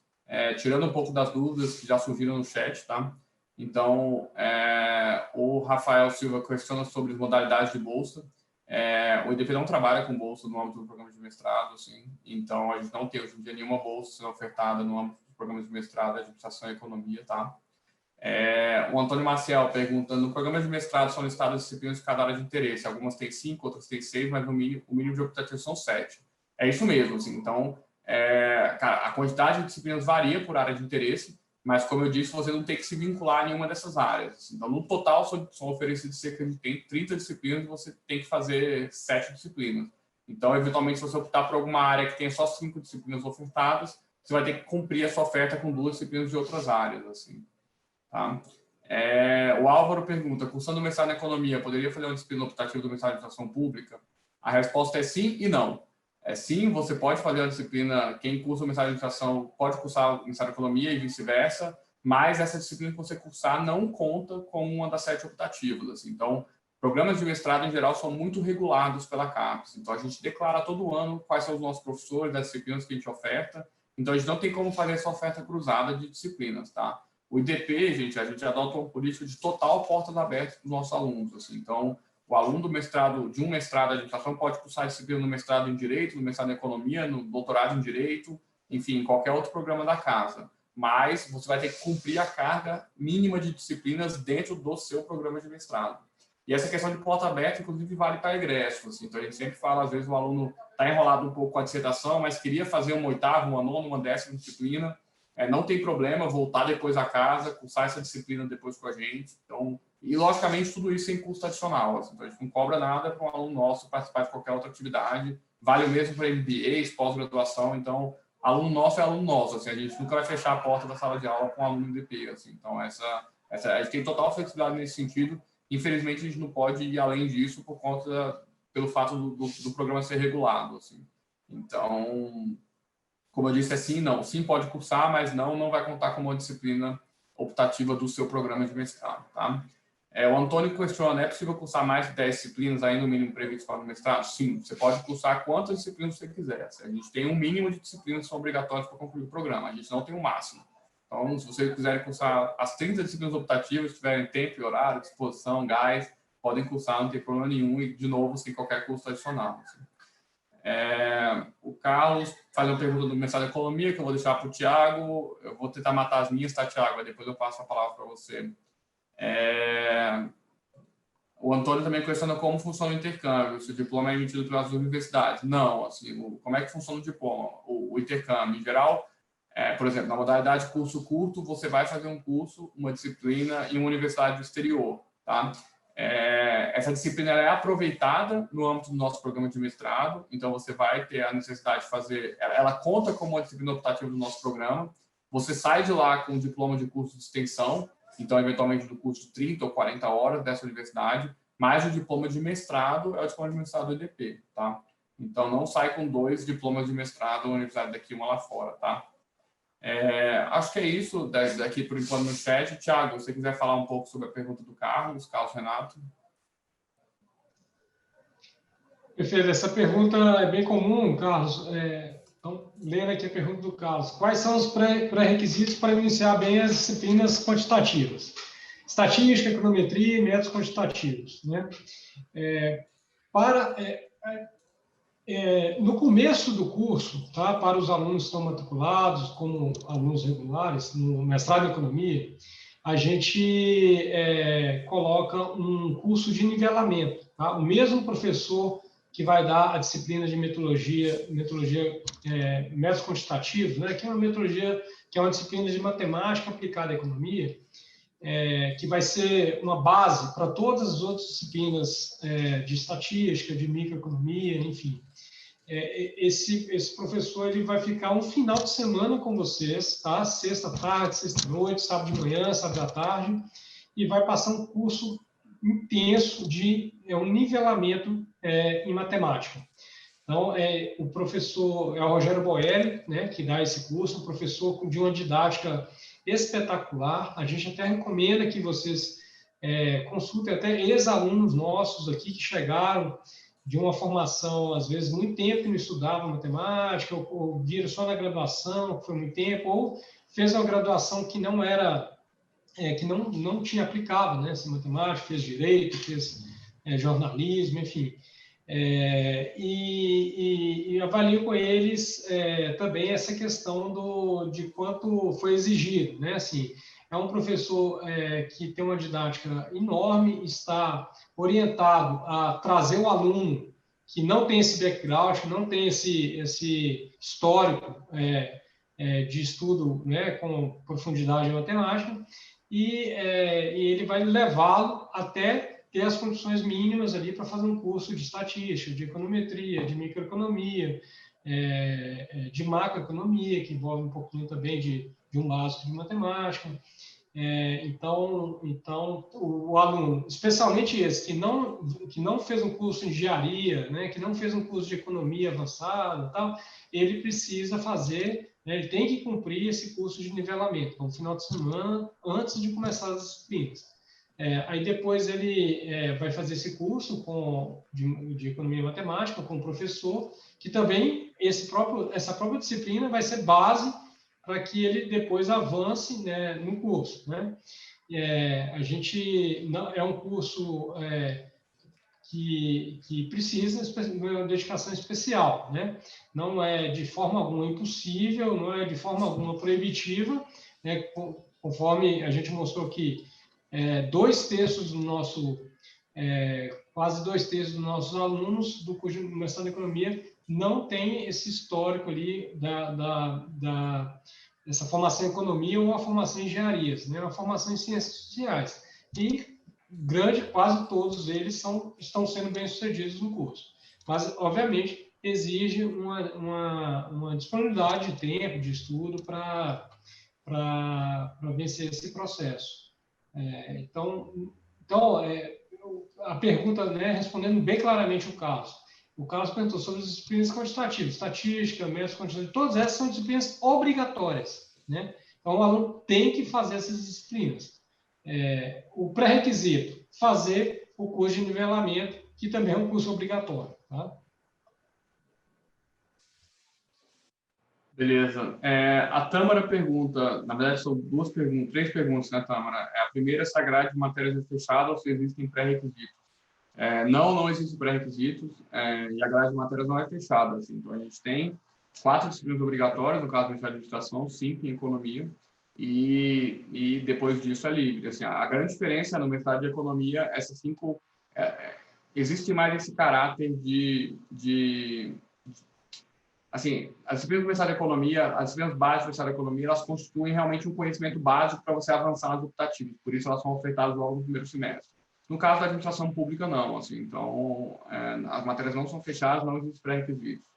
tirando um pouco das dúvidas que já surgiram no chat, tá? Então, o Rafael Silva questiona sobre as modalidades de bolsa. O IDP não trabalha com bolsa no âmbito do programa de mestrado, assim, então a gente não tem hoje em dia nenhuma bolsa sendo ofertada no âmbito do programa de mestrado de administração e economia, tá? O Antônio Maciel pergunta: no programa de mestrado são listadas disciplinas de cada área de interesse, algumas têm 5, outras têm 6, mas o mínimo de optativo são 7. É isso mesmo, assim, então a quantidade de disciplinas varia por área de interesse, mas, como eu disse, você não tem que se vincular a nenhuma dessas áreas. Então, no total, são oferecidas cerca de 30 disciplinas e você tem que fazer 7 disciplinas. Então, eventualmente, se você optar por alguma área que tem só 5 disciplinas ofertadas, você vai ter que cumprir essa oferta com 2 disciplinas de outras áreas, assim. Tá? O Álvaro pergunta: cursando mestrado em economia, poderia fazer uma disciplina optativa do mestrado em administração pública? A resposta é sim e não. Sim, você pode fazer a disciplina, quem cursa o mestrado em administração pode cursar o mestrado em economia e vice-versa, mas essa disciplina que você cursar não conta como uma das 7 optativas. Assim. Então, programas de mestrado, em geral, são muito regulados pela CAPES. Então, a gente declara todo ano quais são os nossos professores, das disciplinas que a gente oferta. Então, a gente não tem como fazer essa oferta cruzada de disciplinas, tá? O IDP, a gente adota uma política de total portas abertas para os nossos alunos. Assim. Então, o aluno do mestrado, de um mestrado de administração, pode cursar disciplina no mestrado em Direito, no mestrado em Economia, no doutorado em Direito, enfim, qualquer outro programa da casa. Mas você vai ter que cumprir a carga mínima de disciplinas dentro do seu programa de mestrado. E essa questão de porta aberta, inclusive, vale para egresso. Assim. Então, a gente sempre fala, às vezes, o aluno está enrolado um pouco com a dissertação, mas queria fazer uma 8ª, uma 9ª, uma 10ª disciplina. Não tem problema voltar depois a casa, cursar essa disciplina depois com a gente. Então, e, logicamente, tudo isso sem custo adicional. Assim. Então, a gente não cobra nada para um aluno nosso participar de qualquer outra atividade. Vale o mesmo para MBAs, pós-graduação. Então, aluno nosso é aluno nosso. Assim. A gente nunca vai fechar a porta da sala de aula com um aluno IDP. Assim. Então, a gente tem total flexibilidade nesse sentido. Infelizmente, a gente não pode ir além disso pelo fato do programa ser regulado. Assim. Então, como eu disse, é sim e não. Sim, pode cursar, mas não vai contar como uma disciplina optativa do seu programa de mestrado. Tá? O Antônio questiona: é possível cursar mais de 10 disciplinas aí no mínimo previsto para o mestrado? Sim, você pode cursar quantas disciplinas você quiser. A gente tem um mínimo de disciplinas que são obrigatórias para concluir o programa. A gente não tem um máximo. Então, se vocês quiserem cursar as 30 disciplinas optativas, tiverem tempo e horário, disposição, gás, podem cursar, não tem problema nenhum, e, de novo, sem qualquer custo adicional. Assim. O Carlos faz uma pergunta do mestrado de economia, que eu vou deixar para o Tiago. Eu vou tentar matar as minhas, tá, Tiago? Depois eu passo a palavra para você. O Antônio também questiona como funciona o intercâmbio, se o diploma é emitido pelas universidades. Não, assim, como é que funciona o diploma? O intercâmbio, em geral, por exemplo, na modalidade curso curto, você vai fazer um curso, uma disciplina em uma universidade do exterior, tá? Essa disciplina é aproveitada no âmbito do nosso programa de mestrado, então você vai ter a necessidade de fazer, ela conta como uma disciplina optativa do nosso programa, você sai de lá com um diploma de curso de extensão, então eventualmente do curso de 30 ou 40 horas dessa universidade, mais o diploma de mestrado é o diploma de mestrado do EDP, tá? Então não sai com 2 diplomas de mestrado, uma universidade daqui e uma lá fora, tá? Acho que é isso daqui por enquanto no chat. Tiago, se você quiser falar um pouco sobre a pergunta do Carlos Renato. Perfeito, essa pergunta é bem comum, Carlos. Então, lendo aqui a pergunta do Carlos: quais são os pré-requisitos para iniciar bem as disciplinas quantitativas? Estatística, econometria e métodos quantitativos. Né? No começo do curso, tá, para os alunos que estão matriculados como alunos regulares no mestrado em economia, a gente coloca um curso de nivelamento. Tá? O mesmo professor que vai dar a disciplina de metodologia métodos quantitativos, né, que é uma metodologia, que é uma disciplina de matemática aplicada à economia, que vai ser uma base para todas as outras disciplinas de estatística, de microeconomia, enfim. esse professor ele vai ficar um final de semana com vocês, tá? Sexta tarde, sexta noite, sábado de manhã, sábado à tarde, e vai passar um curso intenso de um nivelamento em matemática. Então, o professor é o Rogério Boelli, né, que dá esse curso, um professor de uma didática espetacular. A gente até recomenda que vocês consultem até ex-alunos nossos aqui que chegaram de uma formação, às vezes, muito tempo que não estudava matemática, ou viram só na graduação, que foi muito tempo, ou fez uma graduação que não era, que não tinha aplicado, né, essa matemática, fez direito, fez jornalismo, enfim. E avalio com eles também essa questão de quanto foi exigido, né, assim, é um professor que tem uma didática enorme, está orientado a trazer o aluno que não tem esse background, que não tem esse histórico de estudo, né, com profundidade em matemática, e ele vai levá-lo até ter as condições mínimas ali para fazer um curso de estatística, de econometria, de microeconomia, de macroeconomia, que envolve um pouquinho também de um básico de matemática. Então, o aluno, especialmente esse que não fez um curso de engenharia, né, que não fez um curso de economia avançada, tal, ele precisa fazer, né, ele tem que cumprir esse curso de nivelamento no final de semana antes de começar as disciplinas. Aí depois ele vai fazer esse curso de economia e matemática com o professor, que também essa própria disciplina vai ser base para que ele depois avance, né, no curso, né? A gente não é um curso que precisa de uma dedicação especial, né? Não é de forma alguma impossível, não é de forma alguma proibitiva, né? Conforme a gente mostrou aqui, quase 2/3 dos nossos alunos do curso de mestrado em economia não tem esse histórico ali dessa formação em economia ou a formação em engenharias, né? Uma formação em ciências sociais. E quase todos eles estão sendo bem-sucedidos no curso. Mas, obviamente, exige uma disponibilidade de tempo, de estudo para vencer esse processo. A pergunta, né, respondendo bem claramente o Carlos perguntou sobre as disciplinas quantitativas, estatística, métodos quantitativos, todas essas são disciplinas obrigatórias, né? Então, o aluno tem que fazer essas disciplinas. O pré-requisito, fazer o curso de nivelamento, que também é um curso obrigatório, tá? Beleza. A Tâmara pergunta, na verdade são três perguntas, né, Tâmara? A primeira, se a grade de matérias é fechada ou se existem pré-requisitos. Não existem pré-requisitos e a grade de matérias não é fechada. Assim. Então, a gente tem 4 disciplinas obrigatórias, no caso de administração, 5 em economia, e depois disso é livre. Assim, a grande diferença no mestrado de economia, essas 5... existe mais esse caráter assim, as disciplinas do mestrado de economia, as disciplinas básicas do mestrado de economia, elas constituem realmente um conhecimento básico para você avançar nas optativas. Por isso, elas são ofertadas logo no primeiro semestre. No caso da administração pública, não. Assim, então, as matérias não são fechadas, não existem pré-requisitos.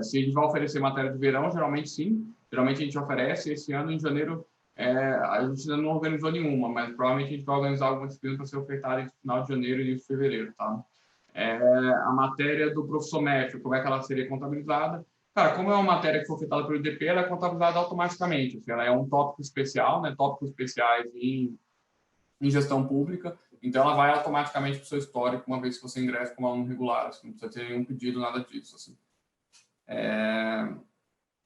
Se a gente vai oferecer matéria de verão, geralmente sim. Geralmente a gente oferece. Esse ano, em janeiro, a gente ainda não organizou nenhuma, mas provavelmente a gente vai organizar alguma disciplina para ser ofertada no final de janeiro e início de fevereiro, tá? A matéria do professor médico, como é que ela seria contabilizada? Cara, como é uma matéria que foi ofertada pelo IDP, ela é contabilizada automaticamente. Assim, ela é um tópico especial, né? Tópicos especiais em gestão pública, então ela vai automaticamente para o seu histórico uma vez que você ingressa como aluno regular, assim, não precisa ter nenhum pedido, nada disso. Assim.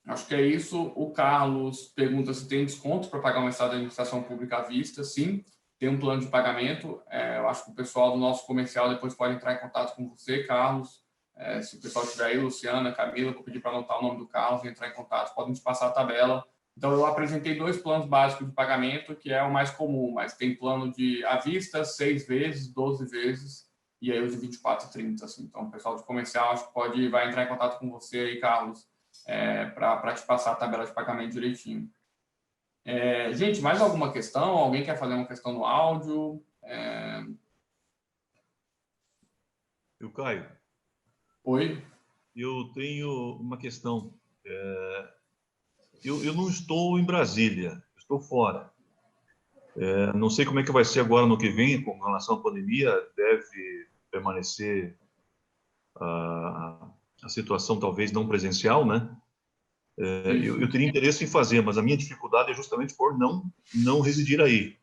Acho que é isso. O Carlos pergunta se tem desconto para pagar uma mestrado de administração pública à vista. Sim, tem um plano de pagamento. Eu acho que o pessoal do nosso comercial depois pode entrar em contato com você, Carlos. Se o pessoal estiver aí, Luciana, Camila, vou pedir para anotar o nome do Carlos e entrar em contato, podem te passar a tabela. Então, eu apresentei 2 planos básicos de pagamento, que é o mais comum, mas tem plano de à vista, 6 vezes, 12 vezes, e aí os de 24 e 30. Assim. Então, o pessoal de comercial acho que vai entrar em contato com você aí, Carlos, para te passar a tabela de pagamento direitinho. Gente, mais alguma questão? Alguém quer fazer uma questão no áudio? Eu, Caio. Oi? eu tenho uma questão. Eu não estou em Brasília, estou fora. Não sei como é que vai ser agora no que vem com relação à pandemia. Deve permanecer a situação talvez não presencial, né? Eu teria interesse em fazer, mas a minha dificuldade é justamente por não residir aí.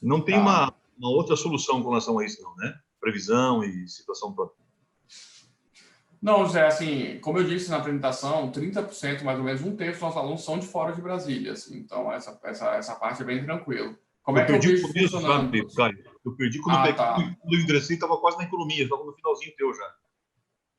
Não tem uma outra solução com relação a isso, não, né? Previsão e situação toda. Não, José, assim, como eu disse na apresentação, 30%, mais ou menos, um terço dos nossos alunos são de fora de Brasília, assim, então essa parte é bem tranquilo. Como é que eu vejo funcionando? Caio. Eu perdi quando eu ingressei, estava quase na economia, estava no finalzinho teu já.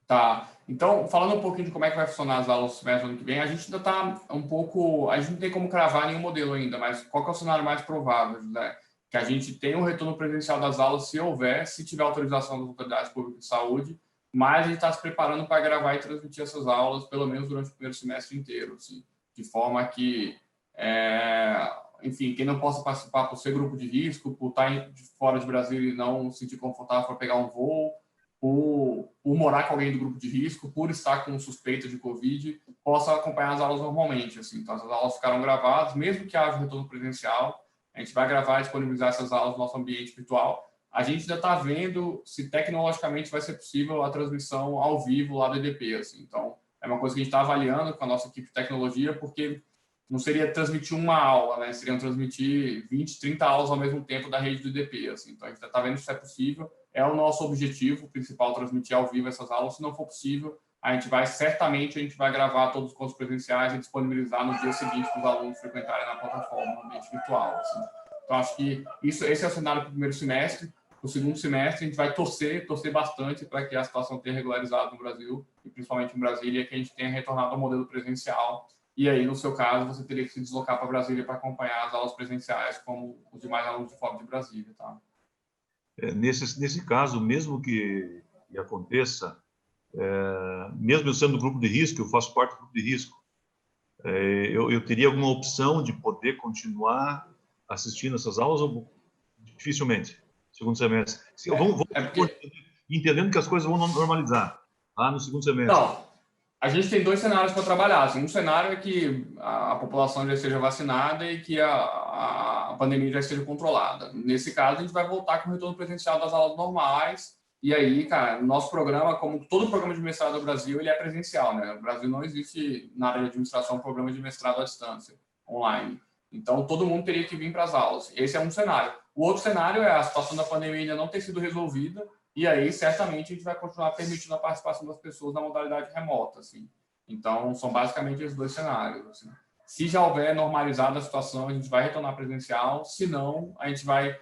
Tá, então, falando um pouquinho de como é que vai funcionar as aulas do semestre ano que vem, a gente ainda está um pouco, a gente não tem como cravar nenhum modelo ainda, mas qual que é o cenário mais provável, José? Que a gente tenha um retorno presencial das aulas, se houver, se tiver autorização das autoridades públicas de saúde, mas a gente está se preparando para gravar e transmitir essas aulas, pelo menos durante o primeiro semestre inteiro, assim, de forma que, enfim, quem não possa participar por ser grupo de risco, por estar fora de Brasília e não se sentir confortável para pegar um voo, por morar com alguém do grupo de risco, por estar com suspeita de Covid, possa acompanhar as aulas normalmente. Assim. Então, as aulas ficaram gravadas, mesmo que haja retorno presencial, a gente vai gravar e disponibilizar essas aulas no nosso ambiente virtual. A gente ainda está vendo se tecnologicamente vai ser possível a transmissão ao vivo lá do EDP. Assim. Então, é uma coisa que a gente está avaliando com a nossa equipe de tecnologia, porque não seria transmitir uma aula, né? Seriam transmitir 20, 30 aulas ao mesmo tempo da rede do EDP. Assim. Então, a gente está vendo se é possível. É o nosso objetivo principal, transmitir ao vivo essas aulas. Se não for possível, certamente a gente vai gravar todos os cursos presenciais e disponibilizar no dia seguinte para os alunos frequentarem na plataforma, no ambiente virtual. Assim. Então, acho que esse é o cenário para o primeiro semestre. No segundo semestre, a gente vai torcer bastante para que a situação tenha regularizado no Brasil, e principalmente em Brasília, que a gente tenha retornado ao modelo presencial. E aí, no seu caso, você teria que se deslocar para Brasília para acompanhar as aulas presenciais, como os demais alunos de fora de Brasília, tá? Nesse caso, mesmo que aconteça, mesmo eu sendo do grupo de risco, eu faço parte do grupo de risco, eu teria alguma opção de poder continuar assistindo essas aulas ou dificilmente, segundo semestre? Vamos entendendo que as coisas vão normalizar lá no segundo semestre. Não, a gente tem dois cenários para trabalhar. Assim, um cenário é que a população já esteja vacinada e que a pandemia já esteja controlada. Nesse caso, a gente vai voltar com o retorno presencial das aulas normais. E aí, cara, nosso programa, como todo programa de mestrado do Brasil, ele é presencial, né? No Brasil não existe, na área de administração, programa de mestrado à distância, online. Então, todo mundo teria que vir para as aulas. Esse é um cenário. O outro cenário é a situação da pandemia ainda não ter sido resolvida, e aí, certamente, a gente vai continuar permitindo a participação das pessoas na modalidade remota, assim. Então, são basicamente esses dois cenários, assim. Se já houver normalizado a situação, a gente vai retornar presencial. Se não, a gente vai,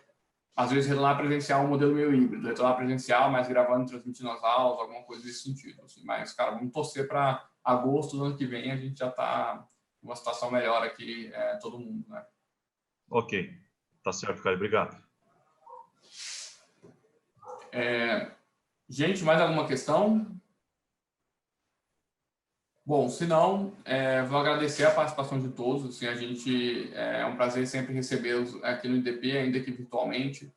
às vezes, retornar presencial um modelo meio híbrido. Retornar presencial, mas gravando e transmitindo as aulas, alguma coisa desse sentido, assim. Mas, cara, vamos torcer para agosto do ano que vem, a gente já está em uma situação melhor aqui, todo mundo, né? Ok. Tá certo, Caio. Obrigado. Gente, mais alguma questão? Bom, se não, vou agradecer a participação de todos. Assim, é um prazer sempre recebê-los aqui no IDP, ainda que virtualmente.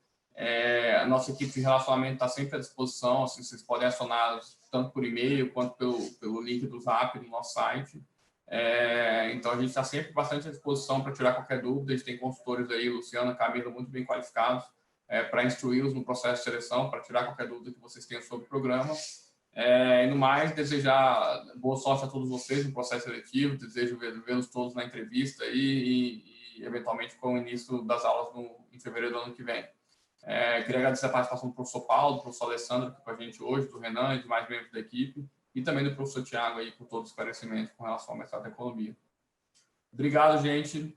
A nossa equipe de relacionamento está sempre à disposição. Assim, vocês podem acionar tanto por e-mail quanto pelo link do Zap no nosso site. Então, a gente está sempre bastante à disposição para tirar qualquer dúvida. A gente tem consultores aí, Luciana, Camila, muito bem qualificados, para instruí-los no processo de seleção, para tirar qualquer dúvida que vocês tenham sobre o programa. E no mais, desejar boa sorte a todos vocês no processo seletivo, desejo vê-los todos na entrevista e eventualmente com o início das aulas em fevereiro do ano que vem. Queria agradecer a participação do professor Paulo, do professor Alessandro aqui com a gente hoje, do Renan e de mais membros da equipe, e também do professor Tiago aí por todo o esclarecimento com relação ao mestrado de economia. Obrigado, gente.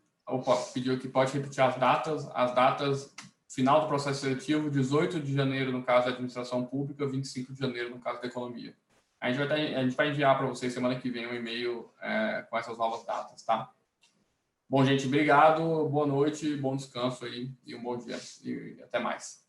Pediu aqui, pode repetir as datas final do processo seletivo, 18 de janeiro no caso da administração pública, 25 de janeiro no caso da economia. A gente vai enviar para vocês semana que vem um e-mail com essas novas datas, tá? Bom, gente, obrigado, boa noite, bom descanso aí e um bom dia. E até mais.